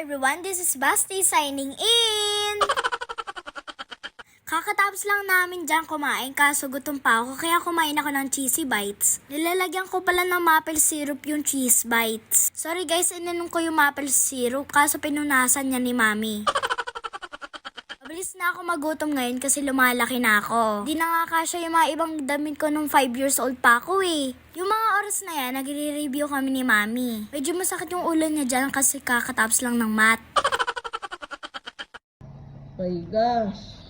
everyone, this is Basti signing in! Kakatapos lang namin dyan kumain kaso gutom pa ako kaya kumain ako ng cheesy bites. Nilalagyan ko pala ng maple syrup yung cheese bites. Sorry guys, ininom ko yung maple syrup kaso pinunasan niya ni mami. Mabilis na ako magutom ngayon kasi lumalaki na ako. Di na nga kasya yung mga ibang damit ko nung 5 years old pa ako eh. Yung mga oras na yan, nagre-review kami ni mami. Medyo masakit yung ulo niya dyan kasi kakatapos lang ng math. My gosh.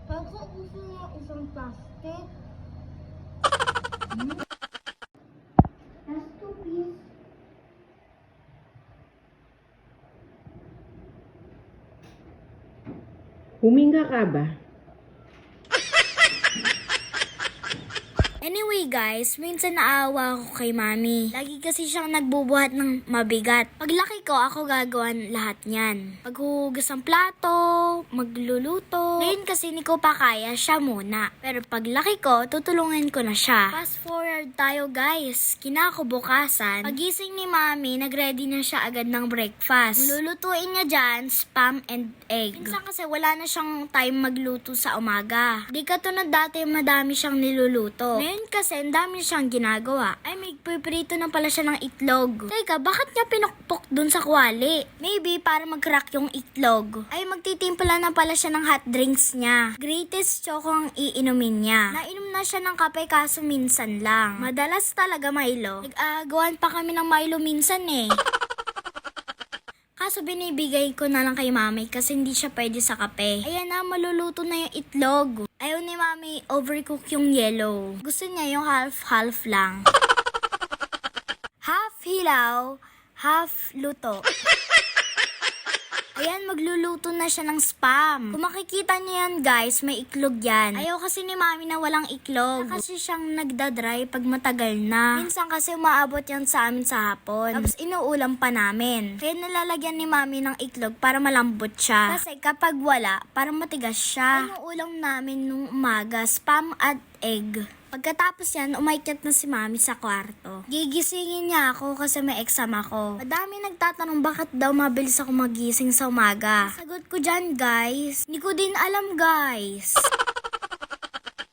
Pagka gusto niya isang plastic. Last 2 piece. Huminga ka ba? Anyway guys, minsan naawa ako kay mami. Lagi kasi siyang nagbubuhat ng mabigat. Paglaki ko, ako gagawan lahat niyan. Paghuhugas ng plato, magluluto. Ngayon kasi hindi ko pa kaya, siya muna. Pero paglaki ko, tutulungan ko na siya. Fast forward tayo guys. Kinakubukasan, pagising ni mami, nagready na siya agad ng breakfast. Lulutuin niya dyan, spam and egg. Minsan kasi wala na siyang time magluto sa umaga. Di katulad dati madami siyang niluluto. Ngayon kasi, ang dami siyang ginagawa. Ay, may piprito na pala siya ng itlog. Teka, bakit niya pinukpok dun sa kwali? Maybe para mag-crack yung itlog. Ay, magtitimpla na pala siya ng hot drinks niya. Greatest choco ang iinumin niya. Nainom na siya ng kape kaso minsan lang. Madalas talaga Milo. Nag-aagawan pa kami ng Milo minsan eh. Kaso binibigay ko na lang kay mami kasi hindi siya pwede sa kape. Ayan na, maluluto na yung itlog. Ayaw ni mami overcook yung yellow. Gusto niya yung half-half lang. Half hilaw, half luto. Ayan, magluluto na siya ng spam. Kung makikita niyo yan guys, may iklog yan. Ayaw kasi ni mami na walang iklog. Kasi siyang nagdadry pag matagal na. Minsan kasi umaabot yan sa amin sa hapon. Tapos inuulam pa namin. Kaya nalalagyan ni mami ng iklog para malambot siya. Kasi kapag wala, parang matigas siya. Inuulam namin nung umaga, spam at egg. Pagkatapos yan, umakyat na si mami sa kwarto. Gigisingin niya ako kasi may exam ako. Madami nagtatanong bakit daw mabilis ako magising sa umaga. Sagot ko dyan guys, hindi ko din alam guys.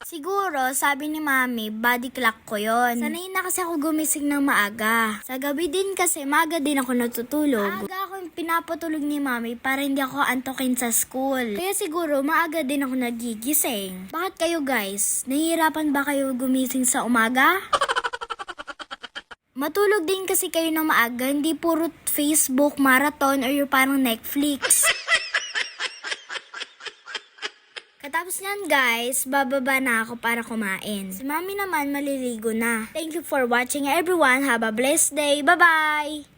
Siguro, sabi ni mami, body clock ko yon. Sanay na kasi ako gumising ng maaga. Sa gabi din kasi, maaga din ako natutulog. Maaga ako yung pinapatulog ni mami para hindi ako antokin sa school. Kaya siguro, maaga din ako nagigising. Bakit kayo guys? Nahihirapan ba kayo gumising sa umaga? Matulog din kasi kayo ng maaga, hindi puro Facebook, marathon, or yung parang Netflix. Katapos niyan guys, bababa na ako para kumain. Si mami naman maliligo na. Thank you for watching everyone. Have a blessed day. Bye-bye!